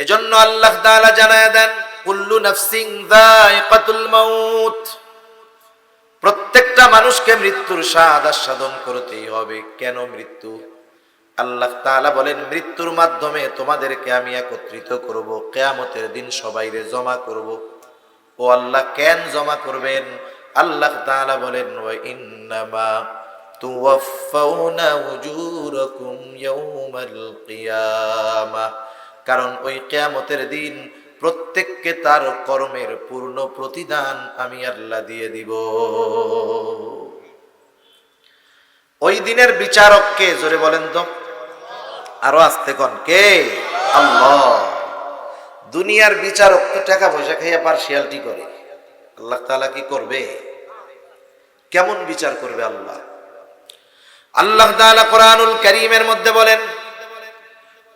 এজন্য আল্লাহ তাআলা জানায় দেন, কুল্লু নাফসিন যায়িকাতুল মাউত, প্রত্যেকটা মানুষকে মৃত্যুর স্বাদ আস্বাদন করতেই হবে। কেন মৃত্যু? আল্লাহ তাআলা বলেন, মৃত্যুর মাধ্যমে তোমাদেরকে আমি একত্রিত করব, কিয়ামতের দিন সবাইরে জমা করব। ও আল্লাহ, কেন জমা করবেন? আল্লাহ তাআলা বলেন, ওয়া ইন্নামা তুওয়াফাউনা উজুরাকুম ইয়াউমাল কিয়ামাহ, কারণ ওই কিয়ামতের দিন প্রত্যেককে তার কর্মের পূর্ণ প্রতিদান আমি আল্লাহ দিয়ে দিব। ওই দিনের বিচারক কে? জোরে বলেন তো, আরো আস্তে কোন কে? আল্লাহ। দুনিয়ার বিচারক তো টাকা পয়সা খাইয়া পার্সিয়ালিটি করে, আল্লাহ তাআলা কি করবে? কেমন বিচার করবে আল্লাহ? আল্লাহ তাআলা কোরআনুল কারীমের মধ্যে বলেন,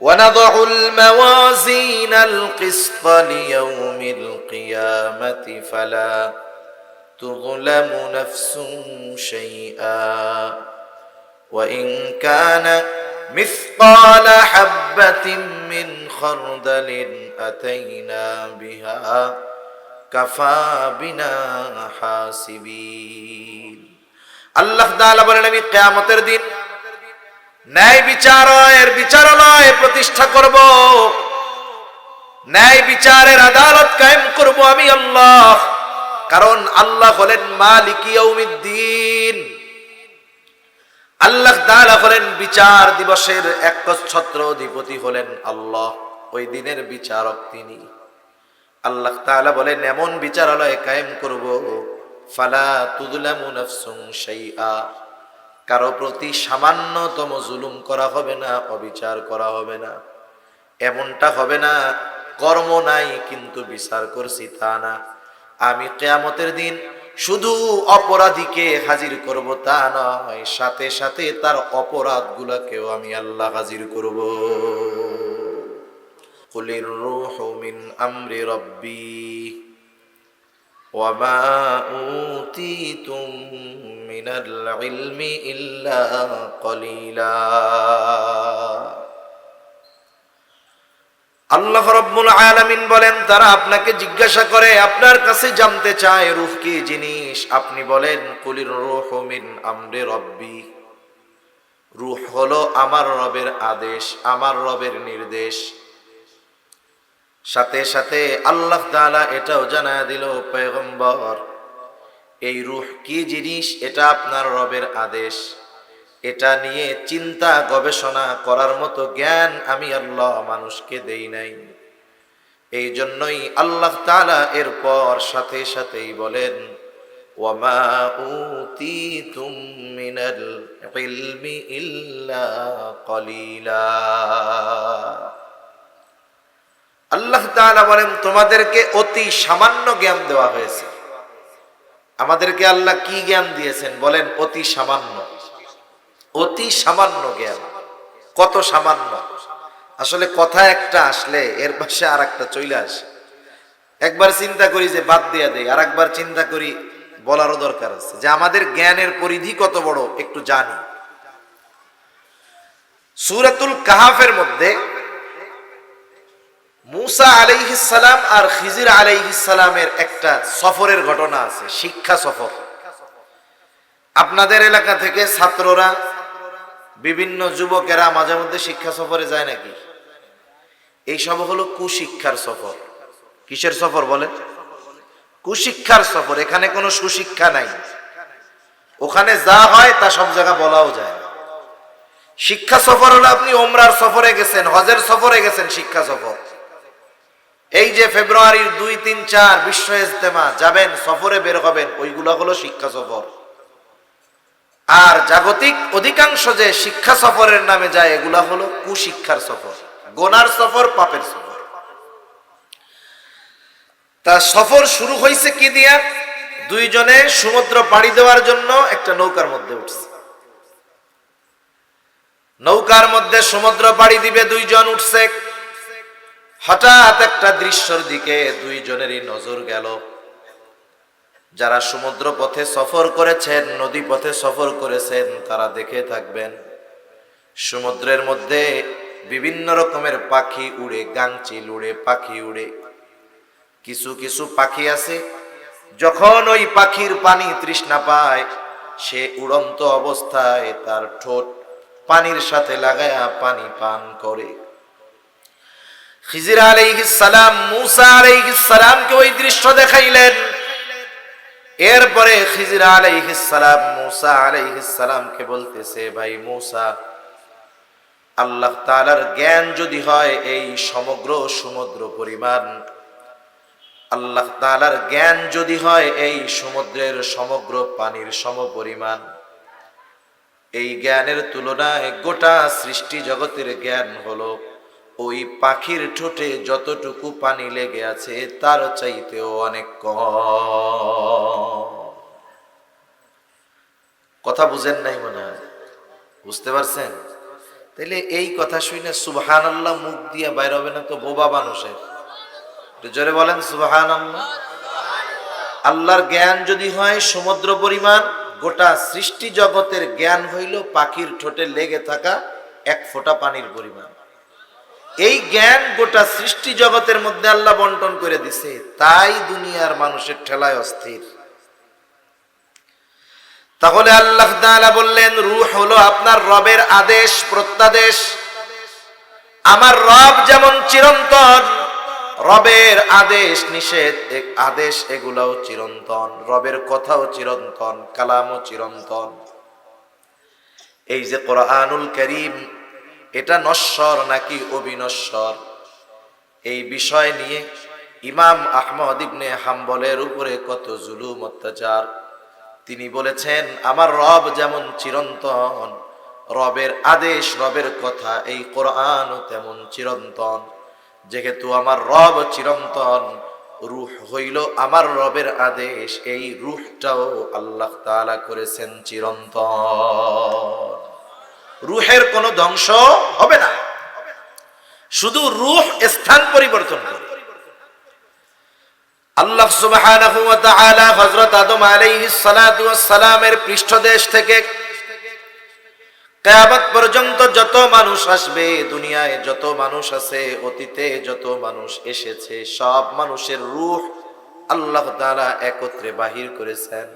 وَنَضَعُ الْمَوَازِينَ الْقِسْطَ لِيَوْمِ الْقِيَامَةِ فَلَا تُظْلَمُ نَفْسٌ شَيْئًا وَإِنْ كَانَ مِثْقَالَ حَبَّةٍ مِّنْ خَرْدَلٍ أَتَيْنَا بِهَا كَفَى بِنَا حَاسِبِينَ। আল্লাহ তাআলা বলেন, আমি কিয়ামতের দিন ন্যায় বিচারালয় প্রতিষ্ঠা করব, ন্যায় বিচারের আদালত কায়েম করব আমি আল্লাহ। কারণ আল্লাহ হলেন মালিক ইয়াউমিদ্দিন, আল্লাহ তাআলা হলেন বিচার দিবসের একচ্ছত্র অধিপতি হলেন আল্লাহ। ওই দিনের বিচারক তিনি। আল্লাহ তাআলা বলেন, এমন বিচারালয় কায়েম করব, ফালা তুযলামু নাফসুন শাইআ, কারো প্রতি সামান্যতম জুলুম করা হবে না, অবিচার করা হবে না। এমনটা হবে না কর্ম নাই কিন্তু বিচার করছি তা না। আমি কিয়ামতের দিন শুধু অপরাধীকে হাজির করব তা নয়, সাথে সাথে তার অপরাধগুলোকেও আমি আল্লাহ হাজির করব। কুলির রূহু মিন আমরি রাব্বি ওয়া মা উতীতুম মিনাল ইলমি ইল্লা কলিলা। আল্লাহ রাব্বুল আলামিন বলেন, তারা আপনাকে জিজ্ঞাসা করে, আপনার কাছে জানতে চায় রূহ কি জিনিস। আপনি বলেন, কুলির রূহু মিন আমরি রাব্বি, রূহ হলো আমার রবের আদেশ, আমার রবের নির্দেশ। সাথে সাথে আল্লাহ তাআলা এটাও জানায় দিল, পয়গম্বর এই রূহ কি জিনিস এটা আপনার রবের আদেশ, এটা নিয়ে চিন্তা গবেষণা করার মতো জ্ঞান আমি আল্লাহ মানুষকে দেই নাই। এই জন্যই আল্লাহ তাআলা এরপর সাথে সাথেই বলেন, ওয়া মা উতীতুম মিনাল ইলমি ইল্লা কলিলা। আল্লাহ তাআলা বলেন, তোমাদেরকে অতি সামান্য জ্ঞান দেওয়া হয়েছে। আমাদেরকে আল্লাহ কি জ্ঞান দিয়েছেন বলেন? অতি সামান্য, অতি সামান্য জ্ঞান। কত সামান্য! আসলে কথা একটা আসলে এর পাশে আর একটা চলে আসে। একবার চিন্তা করি যে বাদ দিয়া দেই, আর একবার চিন্তা করি বলারও দরকার আছে যে আমাদের জ্ঞানের পরিধি কত বড় একটু জানি। সূরাতুল কাহাফের মধ্যে মূসা আলাইহিস সালাম আর খিজির আলাইহিস সালামের একটা সফরের ঘটনা আছে, শিক্ষা সফর। আপনাদের এলাকা থেকে ছাত্ররা, বিভিন্ন যুবকেরা মাঝে মধ্যে শিক্ষা সফরে যায় নাকি? এই সব হলো কুশিক্ষার সফর। কিসের সফর বলেন? কুশিক্ষার সফর। এখানে কোনো সুশিক্ষা নাই, ওখানে যা হয় তা সব জায়গা বলাও যায়। শিক্ষা সফর হলো আপনি ওমরার সফরে গেছেন, হজের সফরে গেছেন, শিক্ষা সফর। এই যে ফেব্রুয়ারির 2, 3, 4 বিশ্ব ইজতেমা যাবেন, সফরে বের হবেন, ওইগুলো হলো শিক্ষা সফর। আর জাগতিক অধিকাংশ যে শিক্ষা সফরের নামে যায় এগুলা হলো কুশিক্ষার সফর, গোনার সফর, পাপের সফর। তা সফর শুরু হয়েছে কি দিয়া? দুইজনে সমুদ্র পাড়ি দেওয়ার জন্য একটা নৌকার মধ্যে উঠছে। নৌকার মধ্যে সমুদ্র পাড়ি দিবে, দুইজন উঠছে। হঠাৎ একটা দৃশ্যের দিকে দুইজনেরই নজর গেল। যারা সমুদ্র পথে সফর করেছেন, নদী পথে সফর করেছেন, তারা দেখে থাকবেন সমুদ্রের মধ্যে বিভিন্ন রকমের পাখি উড়ে, গাংচিল উড়ে, পাখি উড়ে। কিছু কিছু পাখি আছে যখন ওই পাখির পানি তৃষ্ণা পায়, সে উড়ন্ত অবস্থায় তার ঠোঁট পানির সাথে লাগায়া পানি পান করে। খিজির আলাইহিস সালাম মূসা আলাইহিস সালামকে ওই দৃশ্য দেখাইলেন। এরপরে খিজির আলাইহিস সালাম মূসা আলাইহিস সালামকে বলতেছে, ভাই মূসা, আল্লাহ তাআলার জ্ঞান যদি হয় এই সমগ্র সমুদ্র পরিমাণ, আল্লাহ তাআলার জ্ঞান যদি হয় এই সমুদ্রের সমগ্র পানির সমপরিমাণ, এই জ্ঞানের তুলনায় গোটা সৃষ্টি জগতের জ্ঞান হলো ওই পাখির ঠোঁটে যতটুকু পানি লেগে আছে তার চাইতেও অনেক কম। কথা বুঝেন নাই মনে হয়? বুঝতে পারছেন? তাইলে এই কথা শুনে সুবহানাল্লাহ মুখ দিয়ে বাইর হবে না তো বোবা মানুষের? একটু জোরে বলেন সুবহানাল্লাহ। আল্লাহর জ্ঞান যদি হয় সমুদ্র পরিমাণ, গোটা সৃষ্টি জগতের জ্ঞান হইল পাখির ঠোঁটে লেগে থাকা এক ফোঁটা পানির পরিমাণ। এই জ্ঞান গোটা সৃষ্টি জগতের মধ্যে আল্লাহ বন্টন করে দিছে, তাই দুনিয়ার মানুষের ঠেলায় অস্থির। তাহলে আল্লাহ তাআলা বললেন, রূহ হলো আপনার রবের আদেশ প্রত্যাদেশ। আমার রব যেমন চিরন্তন, রবের আদেশ নিষেধ আদেশ এগুলাও চিরন্তন, রবের কথাও চিরন্তন, কালামও চিরন্তন। এই যে কোরআনুল কারীম, এটা নশ্বর নাকি অবিনশ্বর, এই বিষয় নিয়ে ইমাম আহমদ ইবনে হাম্বলের উপরে কত জুলুম অত্যাচার। তিনি বলেছেন, আমার রব যেমন চিরন্তন, রবের আদেশ রবের কথা এই কোরআনও তেমন চিরন্তন। যেহেতু আমার রব চিরন্তন, রূহ হইল আমার রবের আদেশ, এই রূহটাও আল্লাহ তাআলা করেছেন চিরন্তন। রূহের কোনো ধ্বংস হবে না, শুধু রূহ স্থান পরিবর্তন করে। আল্লাহ সুবহানাহু ওয়া তাআলা হযরত আদম আলাইহিস সালাতু ওয়াস সালামের পৃষ্ঠদেশ থেকে কিয়ামত পর্যন্ত যত মানুষ আসবে, দুনিয়ায় যত মানুষ আছে, অতীতে যত মানুষ এসেছে, সব মানুষের রূহ আল্লাহ তাআলা একত্রে বাহির করেছেন।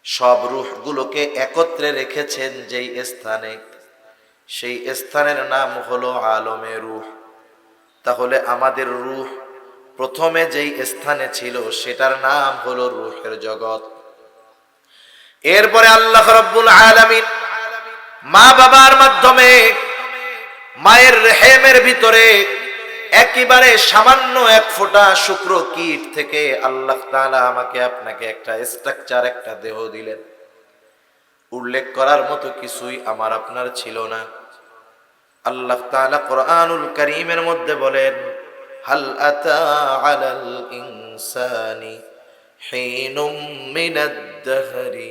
সব রূহগুলোকে একত্রে রেখেছেন যেই স্থানে, সেই স্থানের নাম হলো আলমে রূহ। তাহলে আমাদের রূহ প্রথমে যেই স্থানে ছিল সেটার নাম হলো রূহের জগৎ। এরপরে আল্লাহ রাব্বুল আলামিন মা বাবার মাধ্যমে মায়ের রেহেমের ভিতরে একেবারে সামান্য এক ফোঁটা শুক্র কীট থেকে আল্লাহ তাআলা আমাকে আপনাকে একটা স্ট্রাকচার, একটা দেহ দিলেন। উল্লেখ করার মতো কিছুই আমার আপনার ছিল না। আল্লাহ তাআলা কোরআনুল কারীমের মধ্যে বলেন, হাল আতা আলাল ইনসানি হিনুম মিনাদ দাহরি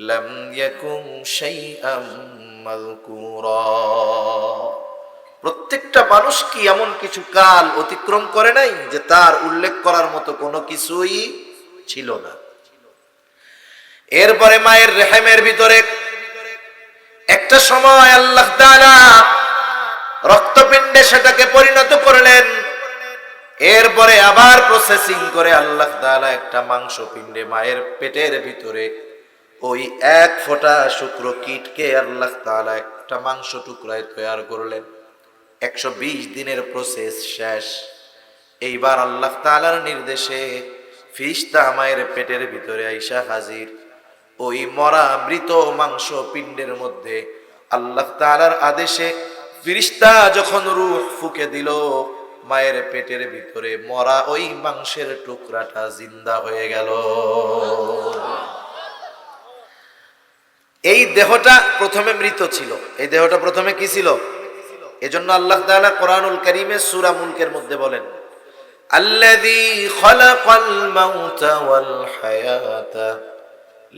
লাম ইয়াকুম শাইআম মাযকুরা। প্রত্যেকটা মানুষ কি এমন কিছু কাল অতিক্রম করে নাই যে তার উল্লেখ করার মতো কোনো কিছুই ছিল না? এরপরে মায়ের রেহেমের ভিতরে একটা সময় আল্লাহ তাআলা রক্তপিণ্ডে সেটাকে পরিণত করলেন। এরপরে আবার প্রসেসিং করে আল্লাহ তাআলা একটা মাংসপিণ্ডে মায়ের পেটের ভিতরে ওই এক ফোঁটা শুক্র কীটকে আল্লাহ তাআলা একটা মাংস টুকরায় তৈরি করলেন। 120 দিনের প্রসেস শেষ। এইবার আল্লাহ তাআলার নির্দেশে ফিরিস্তা মায়ের পেটের ভিতরে আইসা হাজির। ওই মরা মৃত মাংস পিণ্ডের মধ্যে আল্লাহ তাআলার আদেশে ফিরিস্তা যখন রূহ ফুঁকে দিল, মায়ের পেটের ভিতরে মরা ওই মাংসের টুকরাটা জিন্দা হয়ে গেল। এই দেহটা প্রথমে মৃত ছিল, এই দেহটা প্রথমে কি ছিল? এজন্য আল্লাহ তাআলা কোরআনুল কারীমে সূরা মুলকের মধ্যে বলেন, আল্লাযী খালাকাল মাউতা ওয়াল হায়াতা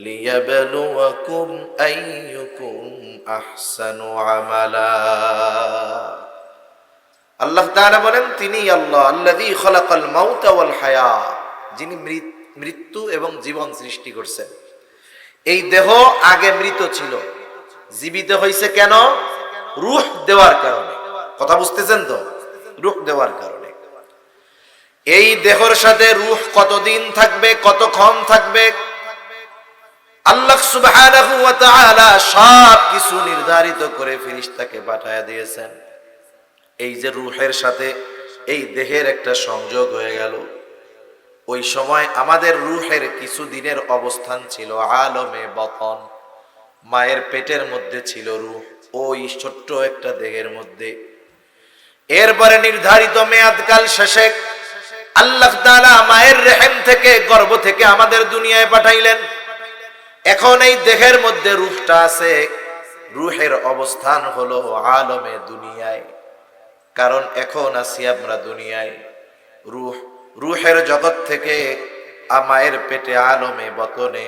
লিয়াবলুয়াকুম আইয়ুকুম আহসানু আমালা। আল্লাহ তাআলা বলেন, তিনি আল্লাহ আল্লাযী খালাকাল মাউতা ওয়াল হায়া, যিনি মৃত্যু এবং জীবন সৃষ্টি করছেন। এই দেহ আগে মৃত ছিল, জীবিত হয়েছে কেন? রূহ দেওয়ার কারণে। কথা বুঝতেছেন তো? রূহ দেওয়ার কারণে। এই দেহের সাথে রূহ কতদিন থাকবে, কতক্ষণ থাকবে, আল্লাহ সুবহানাহু ওয়া তাআলা সব কিছু নির্ধারিত করে ফেরেশতাকে পাঠায়া দিয়েছেন। এই যে রূহের সাথে এই দেহের একটা সংযোগ হয়ে গেল, ওই সময় আমাদের রূহের কিছু দিনের অবস্থান ছিল আলমে বতন, মায়ের পেটের মধ্যে ছিল রূহ, ওই ছোট্ট একটা দেহের মধ্যে। এরপরে নির্ধারিত মেয়াদকাল শেষে আল্লাহ তাআলা মায়ের রেহেম থেকে, গর্ভ থেকে আমাদের দুনিয়ায় পাঠাইলেন। এখন এই দেহের মধ্যে রূহটা আছে, রূহের অবস্থান হলো আলমে দুনিয়ায়। কারণ এখন আছি আমরা দুনিয়ায়, রূহের জগৎ থেকে মায়ের পেটে আলমে বতনে,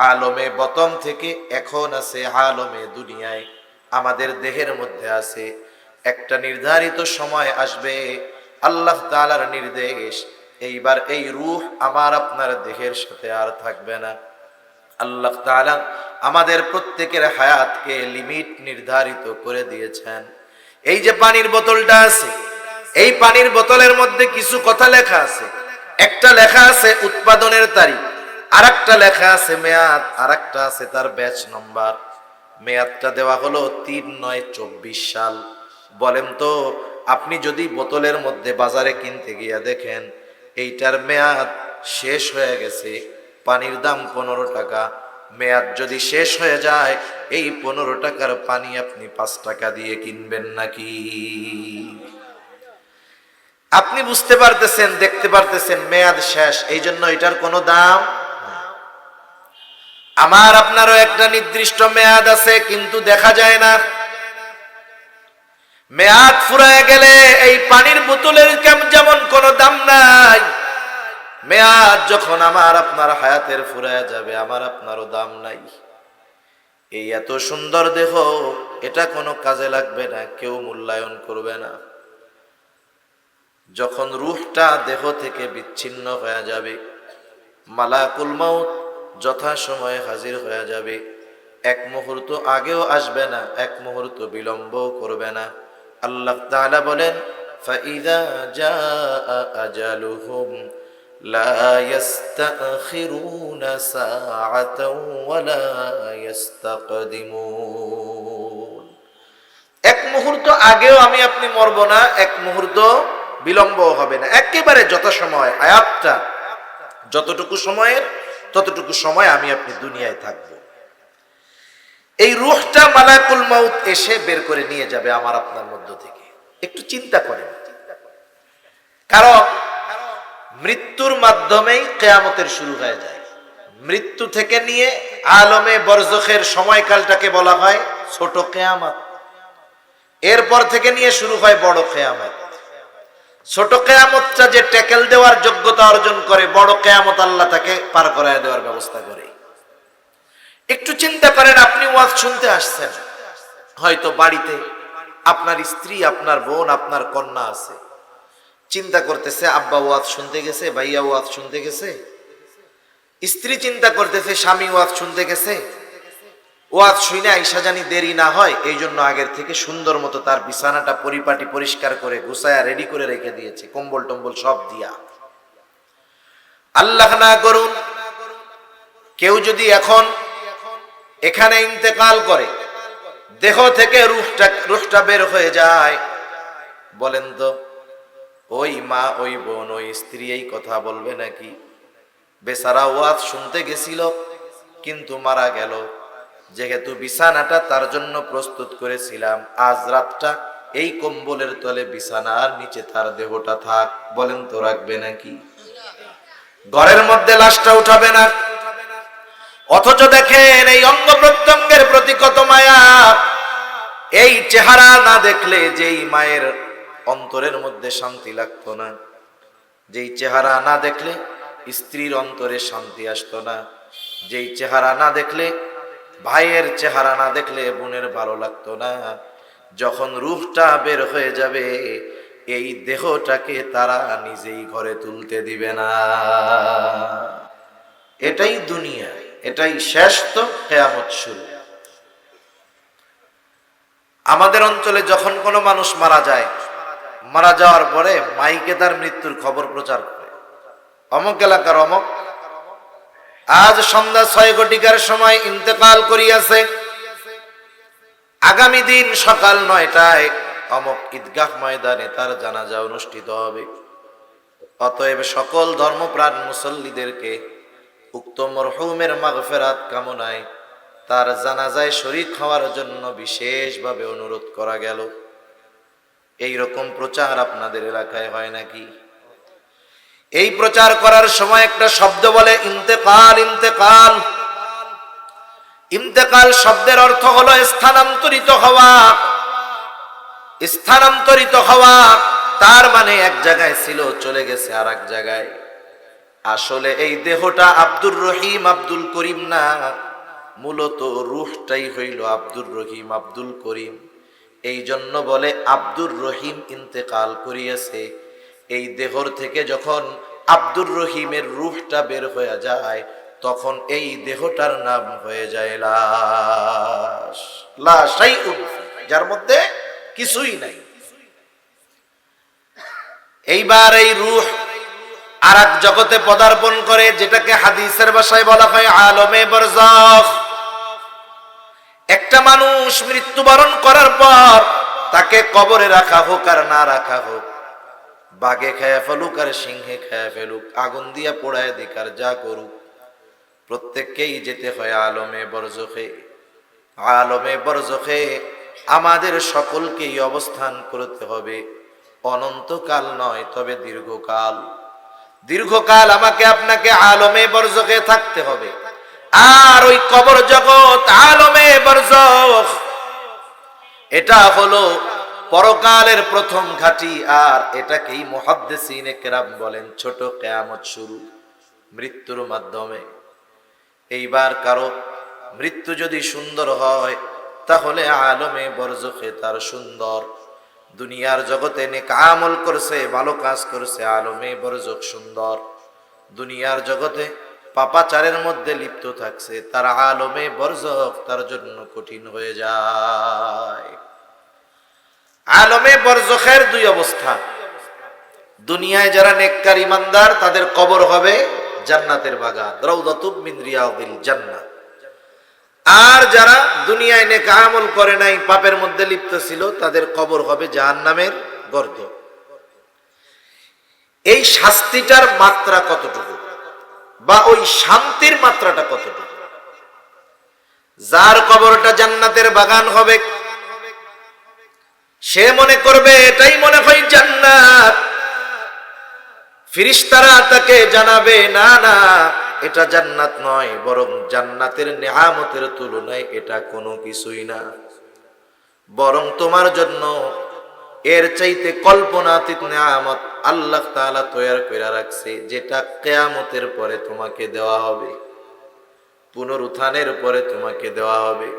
আলমে বতন থেকে এখন আছে আলমে দুনিয়ায়, আমাদের দেহের মধ্যে আছে। একটা নির্ধারিত সময় আসবে, আল্লাহ তাআলার নির্দেশ, এইবার এই রূহ আমার আপনার দেহের সাথে আর থাকবে না। আল্লাহ তাআলা আমাদের প্রত্যেকের হায়াতকে লিমিট নির্ধারিত করে দিয়েছেন। এই যে পানির বোতলটা আছে, এই পানির বোতলের মধ্যে কিছু কথা লেখা আছে। একটা লেখা আছে উৎপাদনের তারিখ, আর একটা লেখা আছে মেয়াদ, আর একটা আছে তার ব্যাচ নম্বর। মেয়াদটা দেওয়া হলো ৩/৯/২৪ সাল। বলেন তো, আপনি যদি বোতলের মধ্যে বাজারে কিনতে গিয়া দেখেন এইটার মেয়াদ শেষ হয়ে গেছে, পানির দাম ১৫ টাকা, মেয়াদ যদি শেষ হয়ে যায়, এই ১৫ টাকার পানি আপনি ৫ টাকা দিয়ে কিনবেন নাকি? আপনি বুঝতে পারতেছেন, দেখতে পারতেছেন মেয়াদ শেষ, এই জন্য এটার কোনো দাম। আমার আপনারও একটা নির্দিষ্ট মেয়াদ আছে, কিন্তু দেখা যায় না। মেয়াদ ফুরায় গেলে এই পানির বোতলের যেমন কোনো দাম নাই, মেয়াদ যখন আমার আপনার হায়াতের ফুরায় যাবে, আমার আপনারও দাম নাই। এই এত সুন্দর দেহ, এটা কোনো কাজে লাগবে না, কেউ মূল্যায়ন করবে না। যখন রূহটা দেহ থেকে বিচ্ছিন্ন হয়ে যাবে, মালাকুল মাউত যথা সময়ে হাজির হয়ে যাবে, এক মুহূর্ত আগেও আসবে না, এক মুহূর্ত বিলম্বও করবে না। আল্লাহ তাআলা বলেন, ফাইযা জাআ আজালুহুম লা ইস্তাখিরুনা সাআতাও ওয়া লা ইস্তাকদিমুন। এক মুহূর্ত আগেও আমি আপনি মরব না, এক মুহূর্ত বিলম্ব হবে না, একেবারে যথাসময় হায়াতটা যতটুকু সময়ের ততটুকু সময় আমি আপনি দুনিয়ায় থাকব। এই রূহটা মালাকুল মাউত এসে বের করে নিয়ে যাবে আমার আপনার মধ্য থেকে। একটু চিন্তা করেন, কারণ মৃত্যুর মাধ্যমেই কিয়ামতের শুরু হয়ে যায়। মৃত্যু থেকে নিয়ে আলমে বরজখের সময়কালটাকে বলা হয় ছোট কিয়ামত। এরপর থেকে নিয়ে শুরু হয় বড় কিয়ামত। ছোট কিয়ামতটা যে ট্যাকেল দেওয়ার যোগ্যতা অর্জন করে, বড় কিয়ামত আল্লাহ তাকে পার করায় দেওয়ার ব্যবস্থা করে। একটু চিন্তা করেন, আপনি ওয়াজ শুনতে আসছেন, হয়তো বাড়িতে আপনার স্ত্রী, আপনার বোন, আপনার কন্যা আছে, চিন্তা করতেছে আব্বা ওয়াজ শুনতে গেছে, ভাইয়া ওয়াজ শুনতে গেছে। স্ত্রী চিন্তা করতেছে স্বামী ওয়াজ শুনতে গেছে, ওয়াজ শুনে আইসা জানি দেরি না হয়, এই জন্য আগের থেকে সুন্দর মতো তার বিছানাটা পরিপাটি পরিষ্কার করে গুছায়া রেডি করে রেখে দিয়েছে, কম্বল টম্বল সব দিয়া। আল্লাহ না করুন কেউ যদি এখন এখানে ইন্তেকাল করে, দেহ থেকে রূহটা বের হয়ে যায়, বলেন তো ওই মা, ওই বোন, ওই স্ত্রী এই কথা বলবে নাকি? বেচারা ওয়াজ শুনতে গেছিল কিন্তু মারা গেল, যেহেতু বিছানাটা তার জন্য প্রস্তুত করেছিলাম, আজ রাতটা এই কম্বলের তলে বিছানার নিচে তার দেহটা থাক, বলেন তো রাখবে নাকি? ঘরের মধ্যে লাশটা উঠাবে না। অথচ দেখেন এই অঙ্গ প্রত্যঙ্গের প্রতি কত মায়া। এই চেহারা না দেখলে যেই মায়ের অন্তরের মধ্যে শান্তি লাগতো না, যেই চেহারা না দেখলে স্ত্রীর অন্তরে শান্তি আসতো না, যেই চেহারা না দেখলে ভাইয়ের চেহারা না দেখলে বোনের ভালো লাগতো না, যখন রূহটা বের হয়ে যাবে এই দেহটাকে তারা নিজেই ঘরে তুলতে দিবে না। এটাই দুনিয়া, এটাই শেষ, তো কিয়ামত শুরু। আমাদের অঞ্চলে যখন কোনো মানুষ মারা যায়, মারা যাওয়ার পরে মাইকে তার মৃত্যুর খবর প্রচার করে, অমুক এলাকার অমুক আজ সন্ধ্যা 6 ঘটিকার সময় ইন্তেকাল করিয়াছে, আগামী দিন সকাল 9টায় অমুক ঈদগাহ ময়দানে তার জানাজা অনুষ্ঠিত হবে। অতএব সকল ধর্মপ্রাণ মুসল্লিদেরকে উক্ত মরহুমের মাগফিরাত কামনায় তার জানাজায় শরীক হওয়ার জন্য বিশেষভাবে অনুরোধ করা গেল। এই রকম প্রচার আপনাদের এলাকায় হয় নাকি? এই প্রচার করার সময় একটা শব্দ বলে ইন্তেকাল। ইন্তেকাল ইন্তেকাল শব্দের অর্থ হলো স্থানান্তরিত হওয়া। স্থানান্তরিত হওয়া তার মানে এক জায়গায় ছিল, চলে গেছে আর এক জায়গায়। আসলে এই দেহটা আব্দুর রহিম আব্দুল করিম না, মূলত রূহটাই হইল আব্দুর রহিম আব্দুল করিম। এই জন্য বলে আব্দুর রহিম ইন্তেকাল করিয়াছে। এই দেহর থেকে যখন আব্দুর রহিমের রূহটা বের হয়ে যায়, তখন এই দেহটার নাম হয়ে যায় লাশ। লাশাইউন, যার মধ্যে কিছুই নাই। এইবার এই রূহ আর এক জগতে পদার্পণ করে, যেটাকে হাদিসের ভাষায় বলা হয় আলমে বরজাখ। একটা মানুষ মৃত্যুবরণ করার পর তাকে কবরে রাখা হোক আর না রাখা হোক, বাঘে খায়া ফেলুক আর সিংহে খায়া ফেলুক, আগুন দিয়া পোড়ায় দিক আর যা করুক, প্রত্যেককেই যেতে হয় আলমে বরজখে। আলমে বরজখে আমাদের সকলকেই অবস্থান করতে হবে। অনন্তকাল নয়, তবে দীর্ঘকাল। দীর্ঘকাল আমাকে আপনাকে আলমে বরজখে থাকতে হবে। আর ওই কবর জগৎ আলমে বরজখ, এটা হলো পরকালের প্রথম ঘাঁটি। আর এটাকেই মুহাদ্দিসিনে কেরাম বলেন ছোট কিয়ামত শুরু, মৃত্যুর মাধ্যমে। এইবার কারো মৃত্যু যদি সুন্দর হয়, তাহলে আলমে বরজখে তার সুন্দর। দুনিয়ার জগতে নেক আমল করছে, ভালো কাজ করছে, আলমে বরজখ সুন্দর। দুনিয়ার জগতে পাপাচারের মধ্যে লিপ্ত থাকছে, তার আলমে বরজখ তার জন্য কঠিন হয়ে যায়। আলমে বরজখের দুই অবস্থা। দুনিয়ায় যারা নেককার ইমানদার, তাদের কবর হবে জান্নাতের বাগান, রাউদাতুম মিন রিয়াদিল জান্নাহ। আর যারা দুনিয়ায় নেক আমল করে নাই, পাপের মধ্যে লিপ্ত ছিল, তাদের কবর হবে জাহান্নামের গর্ত। এই শাস্তিটার মাত্রা কতটুকু, বা ওই শান্তির মাত্রাটা কতটুকু? যার কবরটা জান্নাতের বাগান হবে, সে মনে করবে এটাই মনে হয় জান্নাত। ফেরেশতারা তাকে জানাবে, না না, এটা জান্নাত নয়, বরং জান্নাতের নেয়ামতের তুলনায় এটা কোনো কিছুই না। বরং তোমার জন্য এর চাইতে কল্পনাতীত নেয়ামত আল্লাহ তাআলা তৈরি করে রাখছে, যেটা কিয়ামতের পরে তোমাকে দেওয়া হবে, পুনরুত্থানের পরে তোমাকে দেওয়া হবে।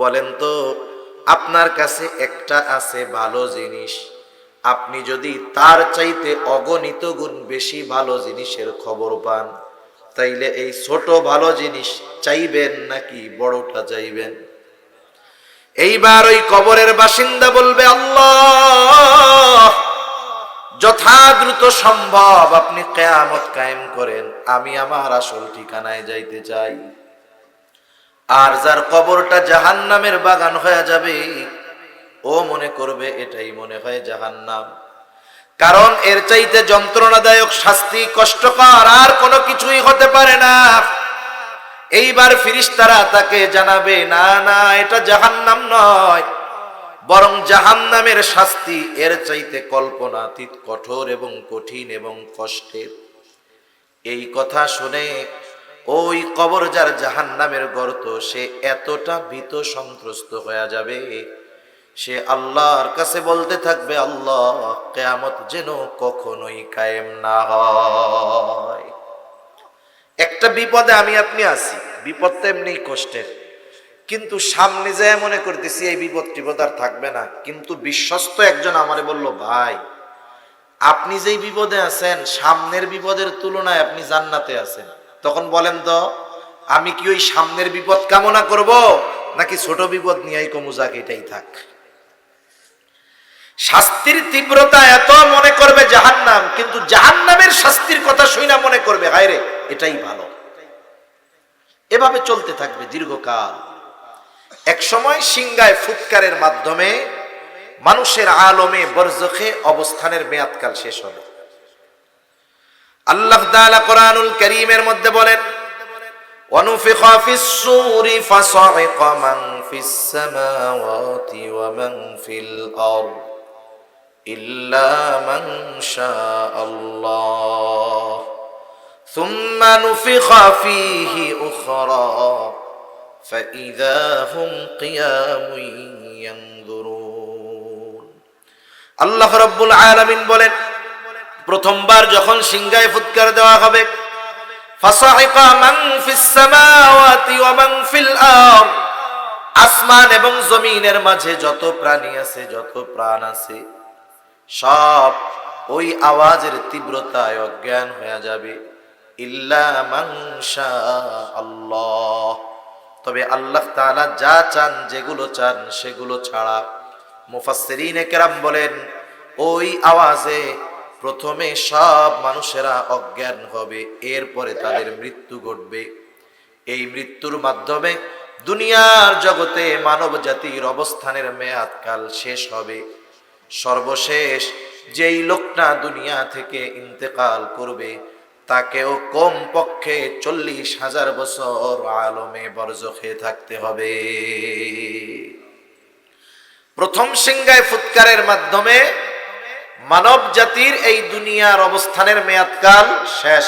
বলেন তো, আপনার কাছে একটা আছে ভালো জিনিস, আপনি যদি তার চাইতে অগণিত গুণ বেশি ভালো জিনিসের খবর পান, তাইলে এই ছোট ভালো জিনিস চাইবেন নাকি বড়টা চাইবেন? এইবার ওই কবরের বাসিন্দা বলবে, আল্লাহ, যথা দ্রুত সম্ভব আপনি কিয়ামত কায়েম করেন, আমি আমার আসল ঠিকানায় যাইতে চাই। আর যার কবরটা জাহান্নামের বাগান হয়ে যাবে, ও মনে করবে এটাই মনে হয় জাহান্নাম। কারণ এর চাইতে যন্ত্রণাদায়ক শাস্তি, কষ্টকর আর কোনো কিছুই হতে পারে না। এইবার ফেরেশতারা তাকে জানাবে, না না, এটা জাহান্নাম নয়, বরং জাহান্নামের শাস্তি এর চাইতে কল্পনাতীত কঠোর এবং কঠিন এবং কষ্টের। এই কথা শুনে ওই কবর যার জাহান্নামের গর্ত, সে এতটা ভীত সন্ত্রস্ত হয়ে যাবে, সে আল্লাহর কাছে বলতে থাকবে, আল্লাহ, কিয়ামত যেন কখনোই কায়েম না হয়। একটা বিপদে আমি আপনি আছি, বিপদটা এমনি কষ্টের, কিন্তু সামনে যায় মনে করতেছি এই বিপদ টিপদ আর থাকবে না। কিন্তু বিশ্বস্ত একজন আমারে বলল, ভাই, আপনি যেই বিপদে আছেন, সামনের বিপদের তুলনায় আপনি জান্নাতে আছেন। তখন বলেন তো, আমি কি ওই সামনের বিপদ কামনা করব, নাকি ছোট বিপদ নিয়েই কমু, যাক এটাই থাক? শাস্তির তীব্রতা এত, মনে করবে জাহান্নাম, কিন্তু জাহান্নামের শাস্তির কথা শুনে মনে করবে হায় রে এটাই ভালো। এভাবে চলতে থাকবে দীর্ঘকাল। এক সময় সিংগায় ফুৎকারের মাধ্যমে মানুষের আলমে বরজখে অবস্থানের মেয়াদকাল শেষ হবে। আল্লাহ তাআলা কোরআনুল কারীমের মধ্যে বলেন, ওয়ানুফিখা ফিস-সূরি ফাসাইকা মান ফিস-সামাওয়াতি ওয়া মান ফিল আরদ ইল্লা মান শাআল্লাহ সুম্মা নুফিখা ফীহি উখরা ফাইযা হুম কিয়ামুন ইয়ানজুরুন। আল্লাহ রাব্বুল আলামিন বলেন, প্রথমবার যখন সিংহায় ফুৎকার দেওয়া হবে, ফাসাইকা মান ফিস সামাওয়াতি ওয়া মান ফিল আরদ, আসমান এবং জমিনের মাঝে যত প্রাণী আছে, যত প্রাণ আছে, সব ওই আওয়াজের তীব্রতায় অজ্ঞান হয়ে যাবে। ইল্লা মান শাআল্লাহ, তবে আল্লাহ তাআলা যা চান, যেগুলো চান সেগুলো ছাড়া। মুফাসসিরিনে কেরাম বলেন, ওই আওয়াজে প্রথমে সব মানুষেরা অজ্ঞান হবে, এরপরে তাদের মৃত্যু ঘটবে। এই মৃত্যুর মাধ্যমে দুনিয়ার জগতে মানব জাতির অবস্থানের মেয়াদকাল শেষ হবে। সর্বশেষ যেই লোকটা দুনিয়া থেকে ইন্তেকাল করবে, তাকেও কম পক্ষে 40,000 বছর আলমে বরজখে থাকতে হবে। প্রথম সিংহায় ফুৎকারের মাধ্যমে মানব জাতির এই দুনিয়ার অবস্থানের মেয়াদকাল শেষ।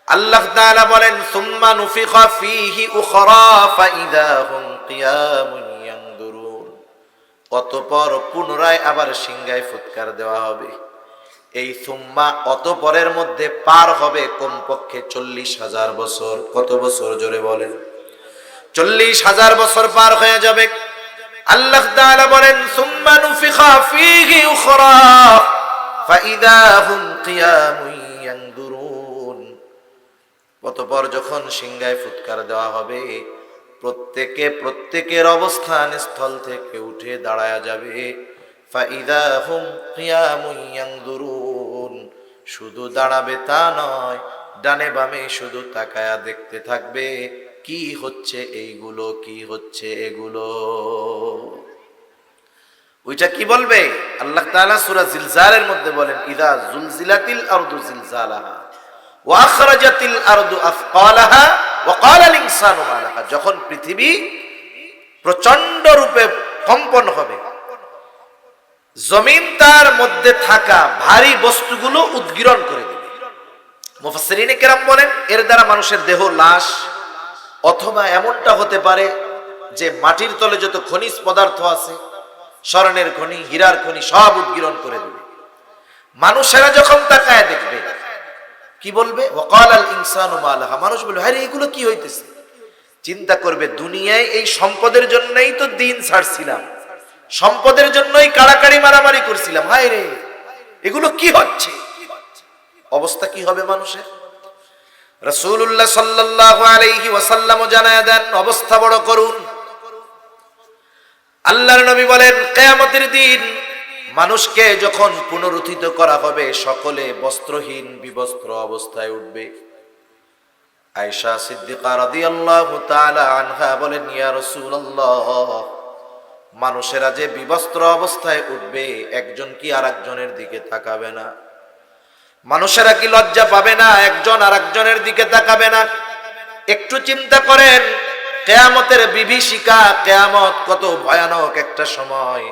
আল্লাহ তাআলা বলেন, সুম্মা নুফিখা ফীহি উখরা ফাইযা হুম কিয়ামুন ইয়ানজুরুন, অতঃপর পুনরায় আবার সিংহায় ফুৎকার দেওয়া হবে। এই সুম্মা অতঃপরের মধ্যে পার হবে কমপক্ষে 40,000 বছর। কত বছর জোরে বলেন? 40,000 বছর পার হয়ে যাবে। আল্লাহ তাআলা বলেন, সুম্মা নুফিখা ফীহি উখরা ফাইযা হুম কিয়ামুন ইয়ানজুরুন, অতঃপর যখন সিংহায় ফুৎকার দেওয়া হবে, প্রত্যেকের অবস্থান স্থল থেকে উঠে দাঁড়ায়া যাবে। ফাইযা হুম কিয়ামুন ইয়ানজুরুন, শুধু দাঁড়াবে তা নয়, ডানে বামে শুধু তাকায়া দেখতে থাকবে, কি হচ্ছে এইগুলো, কি হচ্ছে এগুলো। ওইটা কি বলবে? আল্লাহ তাআলা সূরা জিলজালের মধ্যে বলেন, ইযা জুলজিলাতিল আরদু জিলজালাহা ওয়া আখরাজাতিল আরদু আফকালাহা ওয়া ক্বালাল ইনসানু মা লাহা, যখন পৃথিবী প্রচন্ড রূপে কম্পন হবে, জমিন তার মধ্যে থাকা ভারী বস্তুগুলো উদ্গীরণ করে দেবে। মুফাসসিরিনে কেরাম বলেন, এর দ্বারা মানুষের দেহ, লাশ, অথবা এমনটা হতে পারে যে মাটির তলে যত খনিজ পদার্থ আছে, স্বর্ণের খনি, হীরার খনি, সব উদ্গীরণ করে দেবে। মানুষেরা যখন তাকায় দেখবে, কি বলবে? ওয়াকালাল ইনসানু মা লাহা, মানুষ বলবে, আরে এগুলো কি হইতেছে? চিন্তা করবে, দুনিয়ায় এই সম্পদের জন্যই তো দিন ছাড়ছিলাম, সম্পদের জন্যই কাড়াকাড়ি মারামারি করছিলাম, হায় রে এগুলো কি হচ্ছে? অবস্থা কি হবে মানুষের? রাসূলুল্লাহ সাল্লাল্লাহু আলাইহি ওয়াসাল্লাম জানায়া দেন, অবস্থা বড় করুন। আল্লাহর নবী বলেন, কিয়ামতের দিন মানুষকে যখন পুনরুত্থিত করা হবে, সকলে বস্ত্রহীন বিবস্ত্র অবস্থায় উঠবে। আয়েশা সিদ্দিকা রাদিয়াল্লাহু তাআলা আনহা বলেন, ইয়া রাসূলুল্লাহ, মানুষেরা যে বিবস্ত্র অবস্থায় উঠবে, একজন কি আরেকজনের দিকে তাকাবে না? মানুষেরা কি লজ্জা পাবে না? একজন আরেকজনের দিকে তাকাবে না? একটু চিন্তা করেন, কিয়ামতের বিভীষিকা, কিয়ামত কত ভয়ানক একটা সময়,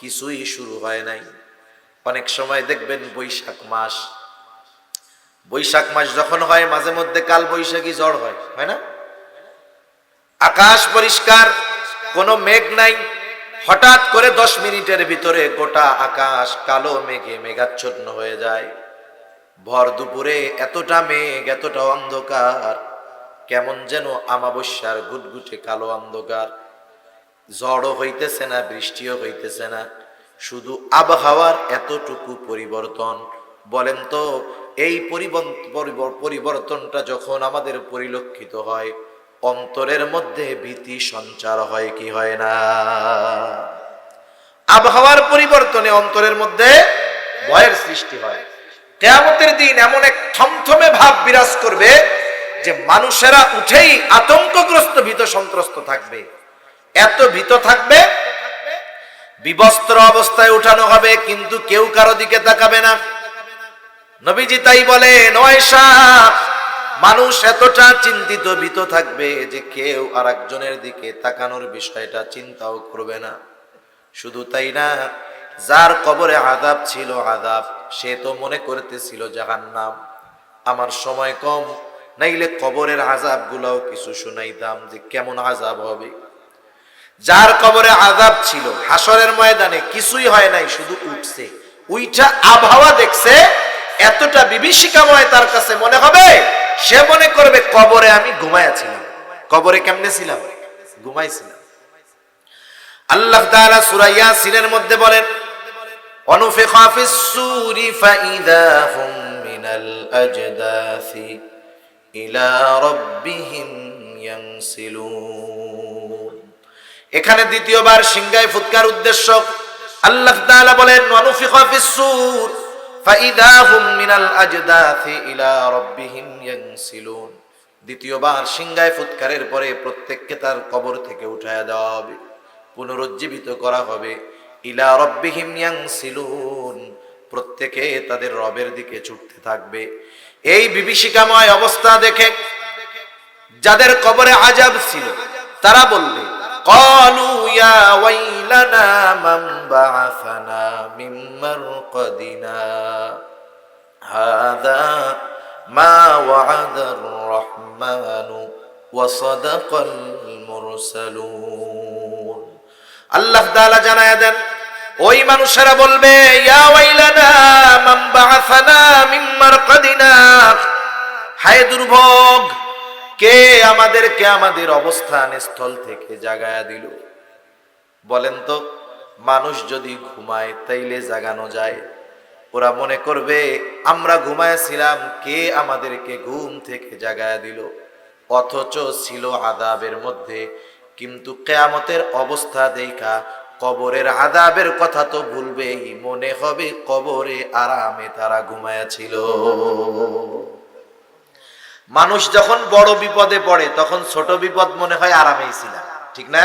কিছুই শুরু হয় নাই। অনেক সময় দেখবেন বৈশাখ মাস যখন হয়, মাঝে মধ্যে কাল বৈশাখী ঝড় হয়, হয় না? আকাশ পরিষ্কার, কোনো মেঘ নাই, হঠাৎ করে 10 মিনিটের ভিতরে গোটা আকাশ কালো মেঘে মেঘাচ্ছন্ন হয়ে যায়। ভর দুপুরে এতটা মেঘ, এতটা অন্ধকার, কেমন যেন আমাবস্যার ঘুটঘুটে কালো অন্ধকার। ঝড়ও হইতেছে না, বৃষ্টিও হইতেছে না, শুধু আবহাওয়ার এতটুকু পরিবর্তন। বলেন তো, এই পরিবর্তনটা যখন আমাদের পরিলক্ষিত হয়, অন্তরের মধ্যে ভীতি সঞ্চার হয় কি হয় না? আবহাওয়ার পরিবর্তনে অন্তরের মধ্যে ভয়ের সৃষ্টি হয়। কিয়ামতের দিন এমন এক থমথমে ভাব বিরাজ করবে যে মানুষেরা উঠেই আতঙ্কগ্রস্ত, ভীত সন্ত্রস্ত থাকবে। এত ভীত থাকবে, বিবস্ত্র অবস্থায় উঠানো হবে, কিন্তু কেউ কারো দিকে তাকাবে না। নবীজি তাই বলেন, আয়েশা, মানুষ এতটা চিন্তিত, ভীত থাকবে যে কেউ আর একজনের দিকে তাকানোর বিষয়টা চিন্তাও করবে না। শুধু তাই না, যার কবরে আযাব ছিল, আযাব, সে তো মনে করতেছিল জাহান্নাম। আমার সময় কম, নাইলে কবরের আযাব গুলাও কিছু শুনাইতাম যে কেমন আযাব হবে। যার কবরে আযাব ছিল, হাসরের ময়দানে কিছুই হয় নাই, শুধু উঠছে, উইটা আবহাওয়া দেখছে, এতটা বিভীষিকাময় তার কাছে মনে হবে, সে মনে করবে কবরে আমি ঘুমাইয়াছিলাম। কবরে কেমনে ছিলাম? ঘুমাইছিলাম। আল্লাহ তাআলা সূরা ইয়াসিনের মধ্যে বলেন, অনুফিখা ফিস সূরি ফাইদা হুম মিনাল আজদাসি ইলা রাব্বিহিম ইয়ানসিলুন। এখানে দ্বিতীয়বার সিংহায় ফুৎকার উদ্দেশ্য। আল্লাহ তাআলা বলেন, অনুফিখা ফিস সূর ফাইদা হুম মিনাল আজদাসি ইলা রাব্বিহিম ইয়ানসিলুন। দ্বিতীয়বার সিংহায় ফুৎকারের পরে প্রত্যেককে তার কবর থেকে উঠায়া দেওয়া হবে, পুনরুজ্জীবিত করা হবে। ইলা রাব্বিহিম ইয়ানসিলুন, প্রত্যেকে তাদের রবের দিকে ছুটতে থাকবে। এই বিভীষিকাময় অবস্থা দেখে যাদের কবরে আযাব ছিল তারা বলবে, ক্বালু ইয়া ওয়াইলানা মান বা'আসানা মিন মারকাদিনা হাযা মা ওয়া'আদার রাহমানু ওয়া সাদাকাল মুরসালুন। আল্লাহ তাআলা জানায়া দেন, ওই মানুষেরা বলবে, ইয়া ওয়াইলানা মান বা'আসানা মিন মারকাদিনা, হায় দুর্ভোগ, কে আমাদেরকে আমাদের অবস্থান স্থল থেকে জাগায়া দিল। বলেন তো, মানুষ যদি ঘুমায় তাইলে জাগানো যায়? ওরা মনে করবে আমরা ঘুমাইছিলাম, কে আমাদেরকে ঘুম থেকে জাগায়া দিল। অথচ ছিল আযাবের মধ্যে, কিন্তু কিয়ামতের অবস্থা দেখা কবরের আযাবের কথা তো ভুলবেই, মনে হবে কবরে আরামে তারা ঘুমায়াছিল। মানুষ যখন বড় বিপদে পড়ে তখন ছোট বিপদ মনে হয় আরামেই ছিলাম, ঠিক না?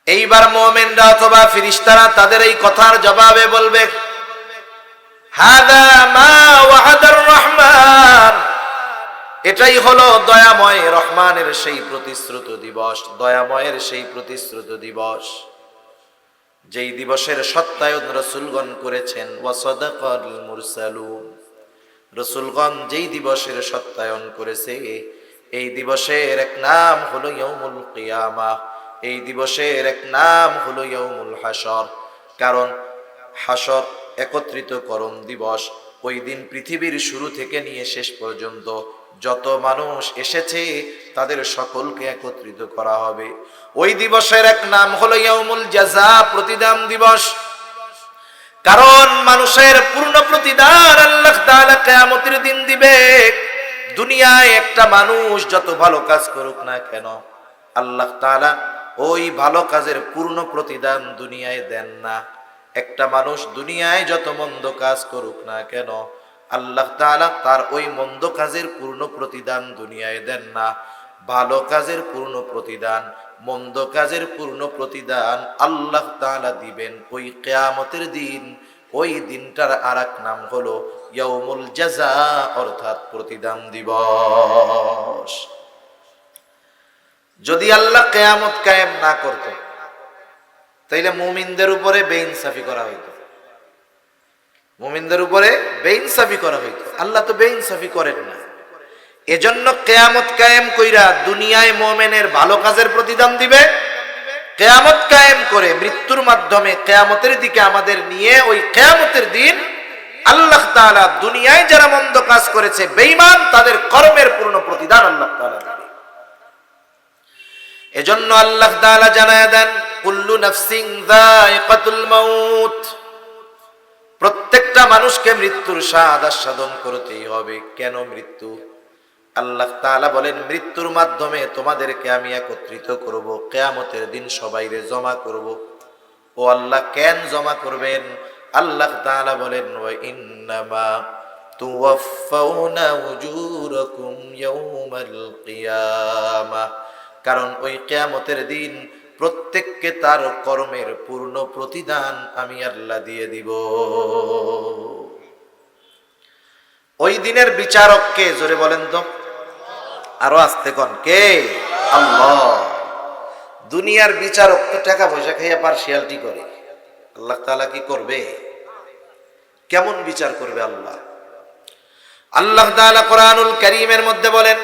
এইবার মুমিনরা অথবা ফেরেশতারা তাদের এই কথার জবাবে বলবে, হাযা মা ওয়া'আদার রহমান, এটাই হলো দয়াময় রহমানের সেই প্রতিশ্রুত দিবস, দয়াময়ের সেই প্রতিশ্রুত দিবস, যেই দিবসের সত্যায়ন রাসূলগণ করেছেন। ওয়া সাদাকাল মুরসালুন, রাসূলগণ যেই দিবসের সত্যায়ন করেছে, এই দিবসের এক নাম হলো ইয়াউমুল কিয়ামাহ, এই দিবসের এক নাম হলো ইয়াউমুল হাসর। কারণ হাসর, একত্রিতকরণ দিবস, ওই দিন পৃথিবীর শুরু থেকে নিয়ে শেষ পর্যন্ত যত মানুষ এসেছে তাদের সকলকে একত্রিত করা হবে। ওই দিবসের এক নাম হলো ইয়াউমুল জাযা, প্রতিদান দিবস। কারণ মানুষের পূর্ণ প্রতিদান আল্লাহ তাআলা কিয়ামতের দিন দিবে। দুনিয়ায় একটা মানুষ যত ভালো কাজ করুক না কেন, আল্লাহ তাআলা ওই ভালো কাজের পূর্ণ প্রতিদান দুনিয়ায় দেন না। একটা মানুষ দুনিয়ায় যত মন্দ কাজ করুক না কেন, আল্লাহ তাআলা তার ওই মন্দ কাজের পূর্ণ প্রতিদান দুনিয়ায় দেন না। ভালো কাজের পূর্ণ প্রতিদান, মন্দ কাজের পূর্ণ প্রতিদান আল্লাহ তাআলা দিবেন ওই কিয়ামতের দিন। ওই দিনটার আরেক নাম হলো ইয়াউমুল জাযা, অর্থাৎ প্রতিদান দিবস। যদি আল্লাহ কিয়ামত কায়েম না করত, তাইলে মুমিনদের উপরে বেইনসাফি করা হইতো, মুমিনদের উপরে বেইনসাফি করা হইতো। আল্লাহ তো বেইনসাফি করেন না। এজন্য কিয়ামত কায়েম কইরা দুনিয়ায় মুমিনের ভালো কাজের প্রতিদান দিবে, কিয়ামত কায়েম করে মৃত্যুর মাধ্যমে কিয়ামতের দিকে আমাদের নিয়ে ওই কিয়ামতের দিন আল্লাহ তাআলা দুনিয়ায় যারা মন্দ কাজ করেছে, বেঈমান, তাদের কর্মের পূর্ণ প্রতিদান আল্লাহ তাআলা দিবেন। এজন্য আল্লাহ তাআলা জানায়া দেন, কুল্লু নাফসিন যায়িকাতুল মাউত, প্রত্যেকটা মানুষকে মৃত্যুর স্বাদ আস্বাদন করতেই হবে। কেন মৃত্যু? আল্লাহ তাআলা বলেন, মৃত্যুর মাধ্যমে তোমাদেরকে আমি একত্রিত করব, কিয়ামতের দিন সবাইরে জমা করব। ও আল্লাহ কেন জমা করবেন? আল্লাহ তাআলা বলেন ওয়া ইন্নামা তুওয়াফাউনা উজুরাকুম ইয়াউমাল কিয়ামাহ, কারণ ওই কিয়ামতের দিন প্রত্যেককে তার কর্মের পূর্ণ প্রতিদান আমি আল্লাহ দিয়ে দিব। ওই দিনের বিচারক কে? জোরে বলেন তো, আরো আস্তে কোন কে? আল্লাহ। দুনিয়ার বিচারক তো টাকা পয়সা খাইয়া পার্সিয়ালিটি করে, আল্লাহ তাআলা কি করবে? কেমন বিচার করবে আল্লাহ? আল্লাহ তাআলা কোরআনুল কারীমের মধ্যে বলেন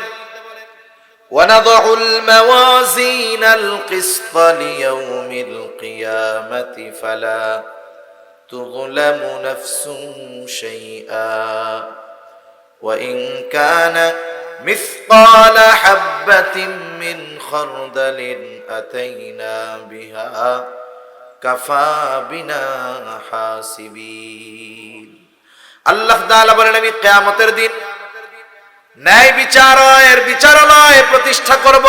وَنَضَعُ الْمَوَازِينَ الْقِسْطَ لِيَوْمِ الْقِيَامَةِ فَلَا تُظْلَمُ نَفْسٌ شَيْئًا وَإِنْ كَانَ مِثْقَالَ حَبَّةٍ مِّنْ خَرْدَلٍ أَتَيْنَا بِهَا كَفَى بِنَا حَاسِبِينَ। আল্লাহ তাআলা বলেন আমি কিয়ামতের দিন ন্যায় বিচারের বিচারালয় প্রতিষ্ঠা করব,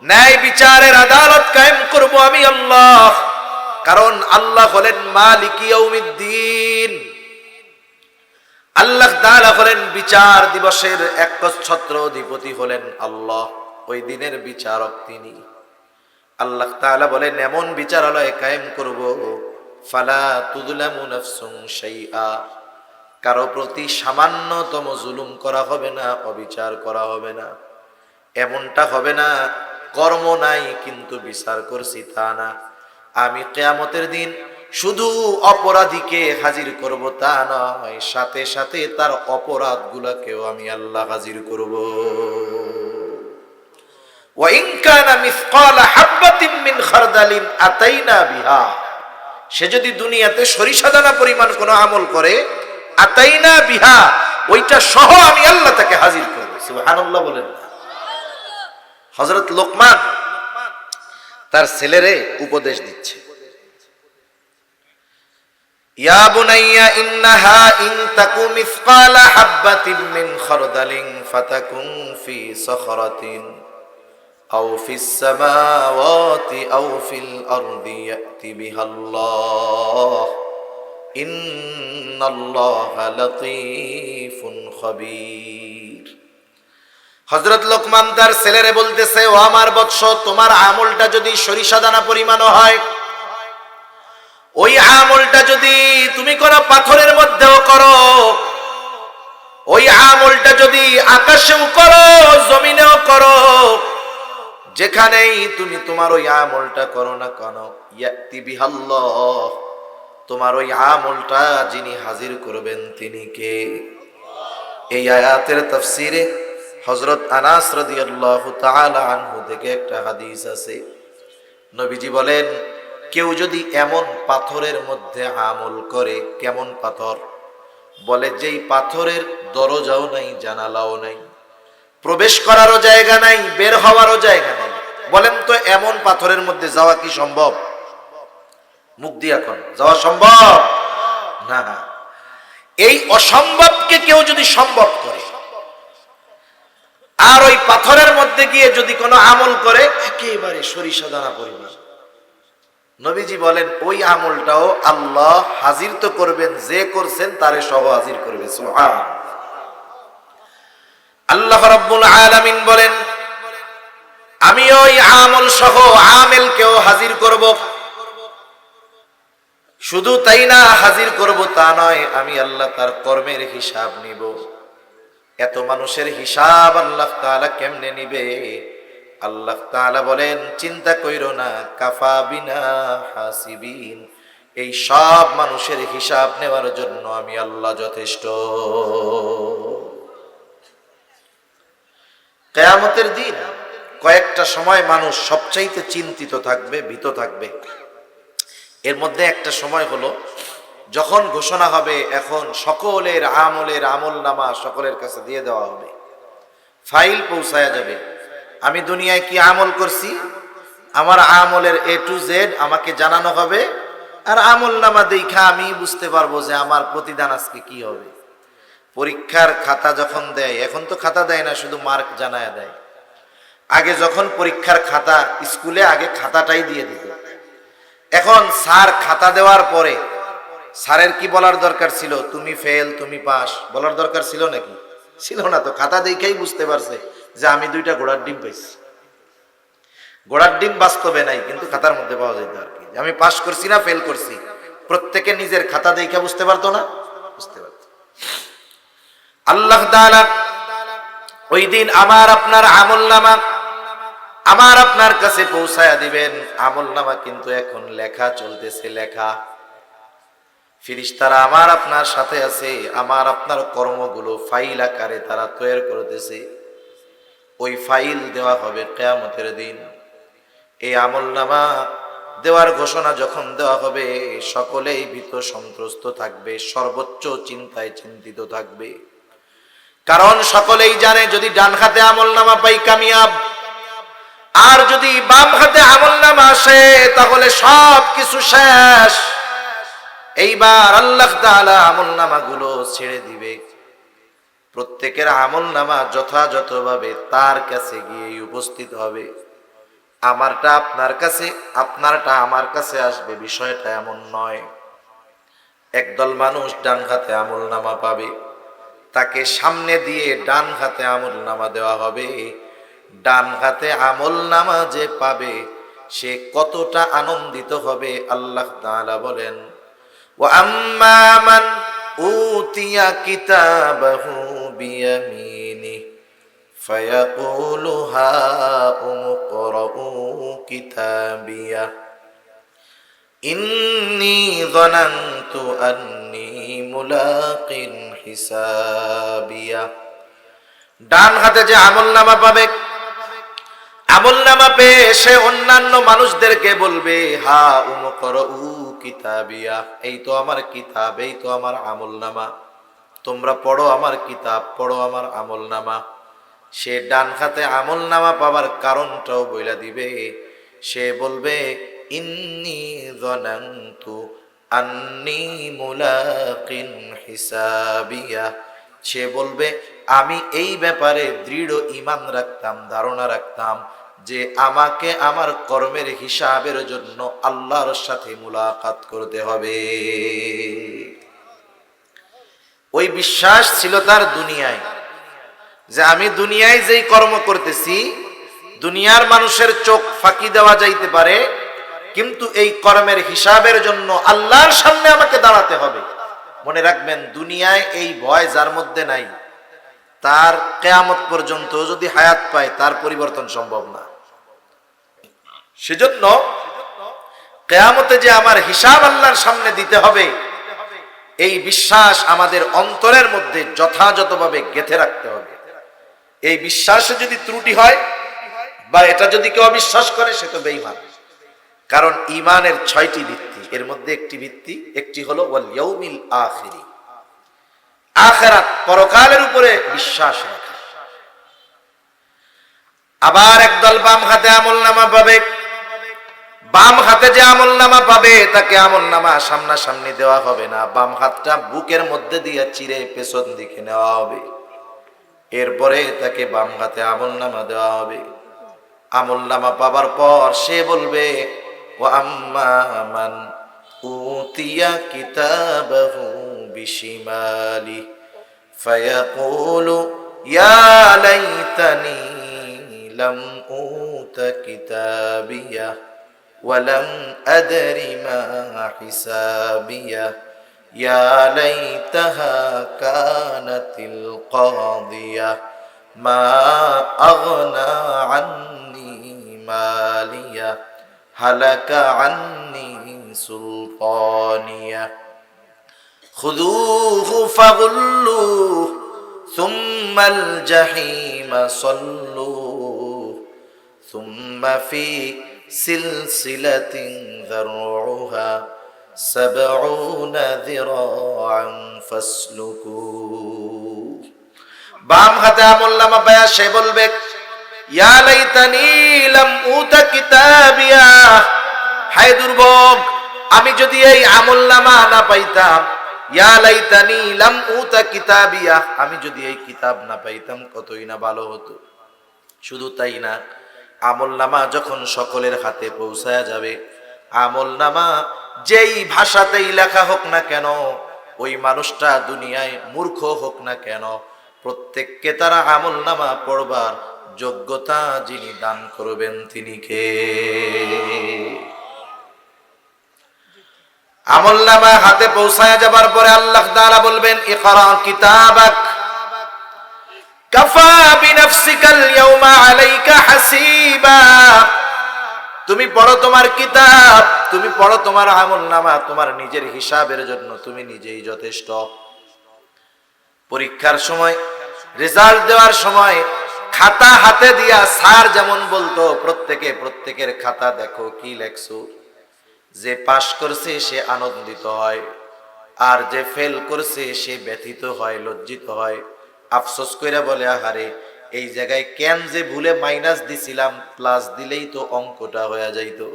ন্যায় বিচারের আদালত কায়েম করব আমি আল্লাহ। কারণ আল্লাহ হলেন মালিক ইয়াউমিদ্দিন, আল্লাহ তাআলা হলেন বিচার দিবসের একচ্ছত্র অধিপতি হলেন আল্লাহ, ওই দিনের বিচারক তিনি। আল্লাহ তাআলা বলেন এমন বিচারালয় কায়েম করব ফালা তুযলামু নাফসুন শাইআ, কারো প্রতি সামান্যতম জুলুম করা হবে না, অবিচার করা হবে না। এমনটা হবে না কর্ম নাই কিন্তু বিচার করছি তা না। আমি কিয়ামতের দিন শুধু অপরাধীকে হাজির করব তা নয়, সাথে সাথে তার অপরাধগুলোকেও আমি আল্লাহ হাজির করব। ওয়া ইন কানা মিসকালা হাববাতিন মিন খারদালিন আতাইনা বিহা, সে যদি দুনিয়াতে সরিষা দানা পরিমাণ কোনো আমল করে আতাইনা বিহা, ওইটা সহ আমি আল্লাহ তাকে হাজির করব। সুবহানাল্লাহ বলেন। হযরত লোকমান তার ছেলেরে উপদেশ দিচ্ছে, ইয়া বুনাইয়া ইন্নাহা ইন তাকু মিসকালা হাববাতিন মিন খারদালিন ফাতাকুন ফি সখরাতিন আও ফিস সামাওয়াতি আও ফিল আরদি ইয়াতি বিহাল্লাহ ইন্নাল্লাহা লাতীফুন খাবীর। হযরত লোকমান তার ছেলেরে বলতেছে, ও আমার বৎস, তোমার আমলটা যদি সরিষা দানা পরিমাণও হয়, ওই আমলটা যদি তুমি কোনো পাথরের মধ্যেও করো, ওই আমলটা যদি আকাশেও করো জমিনেও করো, যেখানেই তুমি তোমার ওই আমলটা করো না কেন, ইয়াতি বিহাল্লাহ, তোমার ওই আমলটা যিনি হাজির করবেন তিনি কে? এই আয়াতের তাফসীরে হযরত আনাস রাদিয়াল্লাহু তাআলা আনহু থেকে একটা হাদিস আছে। নবীজি বলেন, কেউ যদি এমন পাথরের মধ্যে আমল করে, কেমন পাথর? বলে যেই পাথরের দরজাও নাই, জানালাও নাই, প্রবেশ করারও জায়গা নাই, বের হওয়ারও জায়গা নাই। বলেন তো এমন পাথরের মধ্যে যাওয়া কি সম্ভব? মুখ দিয়ে এখন যাওয়া সম্ভব না। এই অসম্ভবকে কেউ যদি সম্ভব করে, আর ওই পাথরের মধ্যে গিয়ে যদি কোনো আমল করে একেবারে সরিষা দানা পরিমাণ, নবীজি বলেন ওই আমলটাও আল্লাহ হাজির তো করবেন, যে করছেন তারে সহ হাজির করবে। সুবহান আল্লাহ রাব্বুল আলামিন বলেন, আমি ওই আমল সহ আমেলকেও হাজির করব। শুধু তাই না, হাজির করব তা নয়, আমি আল্লাহ তার কর্মের হিসাব নিব। এত মানুষের হিসাব আল্লাহ তাআলা কেমনে নিবে? আল্লাহ তাআলা বলেন, চিন্তা কইরো না, কাফা বিনা হাসিবিন, এই সব মানুষের হিসাব নেওয়ার জন্য আমি আল্লাহ যথেষ্ট। কিয়ামতের দিন কয়েকটা সময় মানুষ সবচাইতে চিন্তিত থাকবে, ভীত থাকবে। এর মধ্যে একটা সময় হলো যখন ঘোষণা হবে এখন সকলের আমল নামা সকলের কাছে দিয়ে দেওয়া হবে, ফাইল পৌঁছায়া যাবে। আমি দুনিয়ায় কি আমল করছি, আমার আমলের A to Z আমাকে জানানো হবে, আর আমল নামা দেখা আমি বুঝতে পারবো যে আমার প্রতিদান আজকে কি হবে। পরীক্ষার খাতা যখন দেয়, এখন তো খাতা দেয় না, শুধু মার্ক জানায় দেয়। আগে যখন পরীক্ষার খাতা, স্কুলে আগে খাতাটাই দিয়ে দিত, এখন স্যার খাতা দেওয়ার পরে স্যারের কি বলার দরকার ছিল? তুমি ফেল, তুমি পাস, বলার দরকার ছিল নাকি? ছিল না তো। খাতা দেখেই বুঝতে পারছে যে আমি 2টা ঘোড়ার ডিম পাইছি। ঘোড়ার ডিম বাস্তবে নাই, কিন্তু খাতার মধ্যে পাওয়া যেত আর কি। আমি পাস করছি না ফেল করছি, প্রত্যেকে নিজের খাতা দেখে বুঝতে পারতো না? বুঝতে পারত। আল্লাহ তাআলা ওই দিন আমার আপনার আমলনামা আমার আপনার কাছে পৌঁছায়া দিবেন। আমলনামা কিন্তু এখন লেখা চলতেছে, লেখা। ফেরেশতারা আমার আপনার সাথে আছে, আমার আপনার কর্মগুলো ফাইল আকারে তারা তৈরি করতেছে। ওই ফাইল দেওয়া হবে কিয়ামতের দিন। এই আমলনামা দেওয়ার ঘোষণা যখন দেওয়া হবে, সকলেই ভীত সন্ত্রস্ত থাকবে, সর্বোচ্চ চিন্তায় চিন্তিত থাকবে। কারণ সকলেই জানে যদি ডান হাতে আমলনামা পাই কামিয়াব, আর যদি বাম হাতে আমলনামা আসে তাহলে সব কিছু শেষ। এইবার আল্লাহ তাআলা আমলনামাগুলো ছেড়ে দিবে। প্রত্যেকের আমলনামা যথাযথভাবে তার কাছে গিয়ে উপস্থিত হবে। আমারটা আপনার কাছে, আপনারটা আমার কাছে আসবে, বিষয়টা এমন নয়। একদল মানুষ ডান হাতে আমলনামা পাবে, তাকে সামনে দিয়ে ডান হাতে আমলনামা দেওয়া হবে। ডান হাতে আমলনামা যে পাবে সে কতটা আনন্দিত হবে আল্লাহ তাআলা বলেন, ওয়া আম্মা মান উতিয়া কিতাবাহু বিয়ামিনি ফায়াকুলু হাউম ইকরাউ কিতাবিয়া ইন্নী যানানতু আন্নী মুলাকিন হিসাবিয়া। ডান হাতে যে আমলনামা পাবে, আমলনামা পেয়ে সে অন্যান্য মানুষদেরকে বলবে, হাউম ইকরাউ কিতাবিয়া, এই তো আমার কিতাব, এই তো আমার আমলনামা, তোমরা পড়ো আমার কিতাব, পড়ো আমার আমলনামা। সে ডান হাতে আমলনামা পাবার কারণটাও বইলা দিবে। সে বলবে, ইন্নী যানানতু আন্নী মুলাকিন হিসাবিয়া। সে বলবে, আমি এই ব্যাপারে দৃঢ় ঈমান রাখতাম, ধারণা রাখতাম যে আমাকে আমার কর্মের হিসাবের জন্য আল্লাহর সাথে মুলাকাত করতে হবে। ওই বিশ্বাস ছিল তার দুনিয়ায়, যে আমি দুনিয়ায় যেই কর্ম করতেছি, দুনিয়ার মানুষের চোখ ফাঁকি দেওয়া যাইতে পারে, কিন্তু এই কর্মের হিসাবের জন্য আল্লাহর সামনে আমাকে দাঁড়াতে হবে। মনে রাখবেন, দুনিয়ায় এই ভয় যার মধ্যে নাই, তার কিয়ামত পর্যন্ত যদি হায়াত পায় তার পরিবর্তন সম্ভব না। সেজন্য কিয়ামতে যে আমার হিসাব আল্লাহর সামনে দিতে হবে, এই বিশ্বাস আমাদের অন্তরের মধ্যে যথাযথভাবে গেঁথে রাখতে হবে। এই বিশ্বাসে যদি ত্রুটি হয় বা এটা যদি কেউ অবিশ্বাস করে, সে তো বেঈমান। কারণ ঈমানের 6টি ভিত্তি, এর মধ্যে একটি ভিত্তি, একটি হলো ওয়াল ইয়াউমিল আখির, আখিরাত পরকালের উপরে বিশ্বাস রাখা। আবার একদল বাম হাতে আমলনামা পাবে। বাম হাতে যে আমলনামা পাবে তাকে আমলনামা সামনাসামনি দেওয়া হবে না, বাম হাতটা বুকের মধ্যে দিয়ে চিরে পেছন দিকে নেওয়া হবে। এরপরে তাকে বাম হাতে আমলনামা দেওয়া হবে। আমলনামা পাবার পর সে বলবে, ওয়া আম্মা মান উতিয়া কিতাবাহু বিশিমালি ফায়াকুলু ইয়া লাইতানি লাম উতা কিতাবিয়া ওয়া লাম আদরি মা হিসাবিয়া ইয়া লাইতাহা কানাতিল কাদিয়া মা আগনা আন্নি মালিয়া হালাকা আন্নি সুলতানিয়া খুযূহু ফাগুল্লুহু সুম্মাল জাহিমা সাল্লুহু সুম্মা ফি সিলসিলাতিন যারউহা সাবউনা যিরাআন ফাসলুকুহু। বাম হাতে আমলনামা পায়া সে বলবে, ইয়া লাইতানি লাম উতা কিতাবিয়া, হায় দুর্ভোগ, আমি যদি এই আমলনামা না পাইতাম। ইয়া লাইতানি লাম উতা কিতাবিয়া, আমি যদি এই কিতাব না পাইতাম কতই না ভালো হতো। শুধু তাই না, আমলনামা যখন সকলের হাতে পৌঁছায়া যাবে, আমলনামা যেই ভাষাতেই লেখা হোক না কেন, ওই মানুষটা দুনিয়ায় মূর্খ হোক না কেন, প্রত্যেককে তারা আমলনামা পড়বার যোগ্যতা যিনি দান করবেন তিনি কে? আমলনামা হাতে পৌঁছায় যাবার পরে আল্লাহ তাআলা বলবেন, ইকরা কিতাবাক কাফা বিনাফসিকাল ইয়াওমা আলাইকা হাসিবা। তুমি পড়ো তোমার কিতাব, তুমি পড়ো তোমার আমলনামা, তোমার নিজের হিসাবের জন্য তুমি নিজেই যথেষ্ট। পরীক্ষার সময়, রেজাল্ট দেওয়ার সময় খাতা হাতে দিয়া স্যার যেমন বলতো, প্রত্যেকের খাতা দেখো কি লেখছো। যে পাশ করছে সে আনন্দিত হয়, আর যে ফেল করছে সে ব্যথিত হয়, লজ্জিত হয়, আফসোস কইরা বলে, আহারে এই জায়গায় কেন যে ভুলে মাইনাস দিছিলাম, প্লাস দিলেই তো অঙ্কটা হয়ে যাইতো।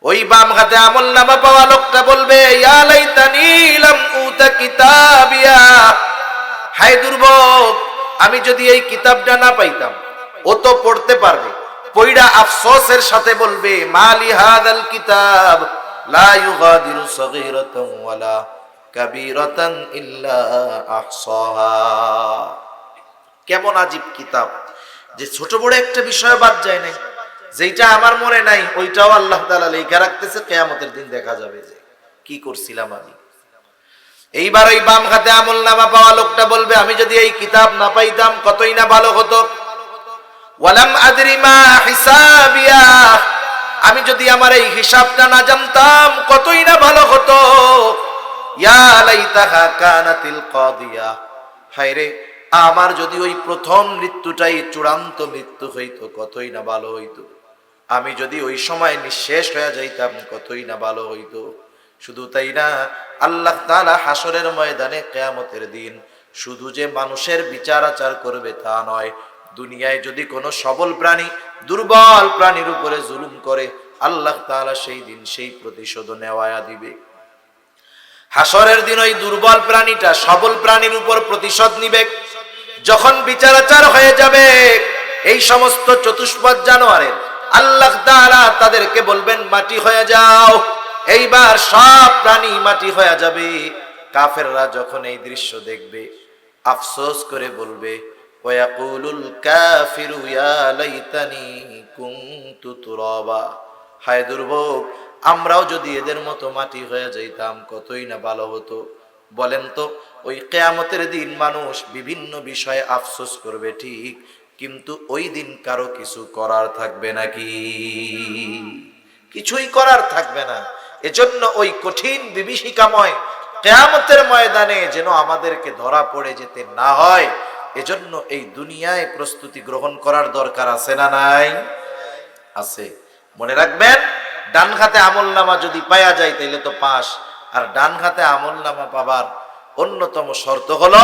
ওই বাম হাতে আমলনামা পাওয়া লোকটা বলবে, ইয়া লাইতানি লাম উতা কিতাবিয়া, হায় দুর্ভোগ, আমি যদি এই কিতাবটা না পাইতাম। ও তো পড়তে পারবে, পয়রা আফসোসের সাথে বলবে, মালি হাদাল কিতাব লা ইউগাদিরু সগীরাতান ওয়ালা কাবীরাতান ইল্লা আহসাহা। কেমন আজীব কিতাব, যে ছোট বড় একটা বিষয় বাদ যায় নাই, যেটা আমার মনে নাই ওইটাও আল্লাহ তাআলা লেখা রাখতেছে, কিয়ামতের দিন দেখা যাবে যে কি করছিলাম আমি। এইবার ওই বাম হাতে আমলনামা পাওয়া লোকটা বলবে, আমি যদি এই কিতাব না পাইতাম কতই না ভালো হতো। ওয়ালাম আদরি মা হিসাবিয়া, আমি যদি আমার এই হিসাবটা না জানতাম কতই না ভালো হতো। ইয়া লাইতাহা কানাতিল কাদিয়া, হায়রে আমার যদি ওই প্রথম মৃত্যুটাই চূড়ান্ত মৃত্যু হইতো কতই না ভালো হইতো। আমি যদি ওই সময় নিঃশেষ হয়ে যাইতাম কতই না ভালো হইতো। শুধু তাই না, আল্লাহ তাআলা হাসরের ময়দানে কিয়ামতের দিন শুধু যে মানুষের বিচার আচার করবে তা নয়, দুনিয়ায় যদি কোনো সবল প্রাণী দুর্বল প্রাণীর উপরে জুলুম করে, আল্লাহ তাআলা সেই দিন সেই প্রতিশোধ নেওয়া দিবে। হাসরের দিন ওই দুর্বল প্রাণীটা সবল প্রাণীর উপর প্রতিশোধ নিবে। যখন বিচার আচার হয়ে যাবে, এই সমস্ত চতুষ্পদ জানোয়ারের আল্লাহ তাআলা তাদেরকে বলবেন, মাটি হয়ে যাও। এইবার সব প্রাণী মাটি হয়ে যাবে। কাফেররা যখন এই দৃশ্য দেখবে, আফসোস করে বলবে, ওয়ায়াকুলুল কাফিরু ইয়া লাইতানি কুনতু তুরাবা, হায় দুর্ভোগ, আমরাও যদি এদের মতো মাটি হয়ে যাইতাম কতই না ভালো হতো। বলেন তো, ওই কিয়ামতের দিন মানুষ বিভিন্ন বিষয়ে আফসোস করবে ঠিক, কিন্তু ওই দিন কারো কিছু করার থাকবে নাকি? কিছুই করার থাকবে না। এজন্য ওই কঠিন বিভীষিকাময় কিয়ামতের ময়দানে যেন আমাদেরকে ধরা পড়ে যেতে না হয়, এজন্য এই দুনিয়ায় প্রস্তুতি গ্রহণ করার দরকার আছে না নাই? আছে। মনে রাখবেন, ডান হাতে আমলনামা যদি পাওয়া যায় তাইলে তো পাস। আর ডান হাতে আমলনামা পাবার অন্যতম শর্ত হলো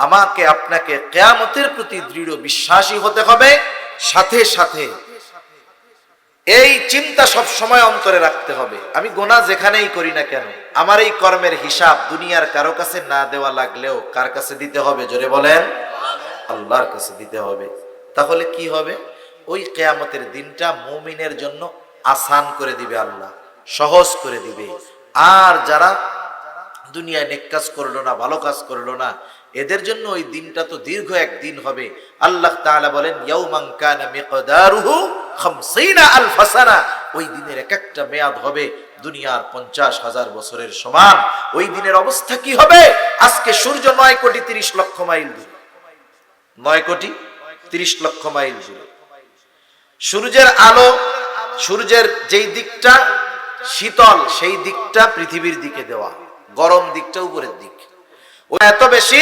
আমাকে আপনাকে কিয়ামতের প্রতি দৃঢ় বিশ্বাসী হতে হবে। সাথে সাথে এই চিন্তা সব সময় অন্তরে রাখতে হবে, আমি গুনাহ যেখানেই করি না কেন, আমার এই কর্মের হিসাব দুনিয়ার কারো কাছে না দেওয়া লাগলেও কার কাছে দিতে হবে? জোরে বলেন, আল্লাহর কাছে দিতে হবে। তাহলে কি হবে? ওই কিয়ামতের দিনটা মুমিনের জন্য আসান করে দিবে আল্লাহ, সহজ করে দিবে। আর যারা দুনিয়ায় নেক কাজ করলো না, ভালো কাজ করলো না, এদের জন্য ওই দিনটা তো দীর্ঘ এক দিন হবে। আল্লাহ তাআলা বলেন, ইয়াউমান কানা মিকদারুহু 50000 সানা, ওই দিনের এক একটা মেয়াদ হবে দুনিয়ার 50,000 বছরের সমান। ওই দিনের অবস্থা কি হবে? আজকে সূর্য 9 কোটি 30 লক্ষ মাইল দূরে, 9 কোটি 30 লক্ষ মাইল দূরে। সূর্যের আলো, সূর্যের যেই দিকটা শীতল সেই দিকটা পৃথিবীর দিকে দেওয়া, গরম দিকটা উপরের দিক। ও এত বেশি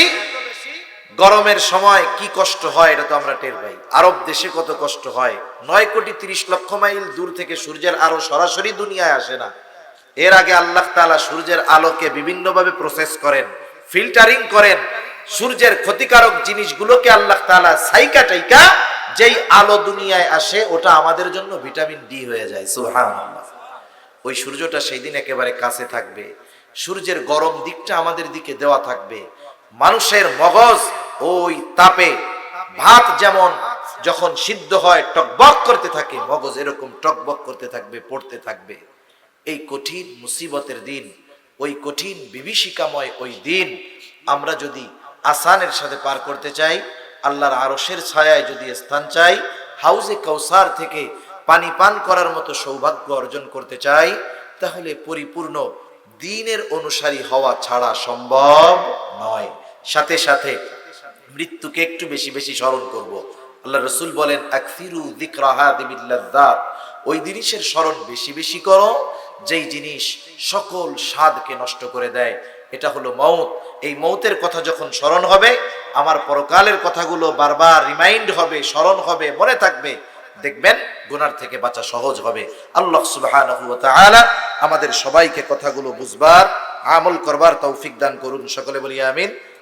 গরমের সময় কি কষ্ট হয় এটা তো আমরা টের পাই। আরব দেশে কত কষ্ট হয়। 9 কোটি 30 লক্ষ মাইল দূর থেকে সূর্যের আলো সরাসরি দুনিয়ায় আসে না। এর আগে আল্লাহ তাআলা সূর্যের আলোকে বিভিন্নভাবে প্রসেস করেন, ফিল্টারিং করেন। সূর্যের ক্ষতিকারক জিনিসগুলোকে আল্লাহ তাআলা সাইকা টাইকা যেই আলো দুনিয়ায় আসে ওটা আমাদের জন্য ভিটামিন ডি হয়ে যায়। সুবহানাল্লাহ। ওই সূর্যটা সেই দিন একেবারে কাছে থাকবে, সূর্যের গরম দিকটা আমাদের দিকে দেওয়া থাকবে। মানুষের মগজ ওই তাপে, ভাত যেমন যখন সিদ্ধ হয় টকবক করতে থাকে, মগজ এরকম টকবক করতে থাকবে, পড়তে থাকবে। এই কঠিন মুসিবতের দিন, ওই কঠিন বিভীষিকাময় ওই দিন আমরা যদি আসানের সাথে পার করতে চাই, আল্লাহর আরশের ছায়ায় যদি স্থান চাই, হাউজে কাউসার থেকে পানি পান করার মতো সৌভাগ্য অর্জন করতে চাই, তাহলে পরিপূর্ণ দ্বীনের অনুসারী হওয়া ছাড়া সম্ভব নয়। সাথে সাথে মৃত্যুকে একটু বেশি বেশি স্মরণ করব। আল্লাহ রসুল বলেন, আকসিরু যিকরা হাযিহিল লাযযাত, ওই জিনিসের স্মরণ বেশি বেশি করো যেই জিনিস সকল স্বাদকে নষ্ট করে দেয়। এটা হলো মউত। এই মউতের কথা যখন স্মরণ হবে, আমার পরকালের কথাগুলো বারবার রিমাইন্ড হবে, স্মরণ হবে, মনে থাকবে, দেখবেন গুনার থেকে বাঁচা সহজ হবে। আল্লাহ সুবহানাহু ওয়া তাআলা আমাদের সবাইকে কথাগুলো বুঝবার, আমল করবার তৌফিক দান করুন। সকলে বলি আমিন।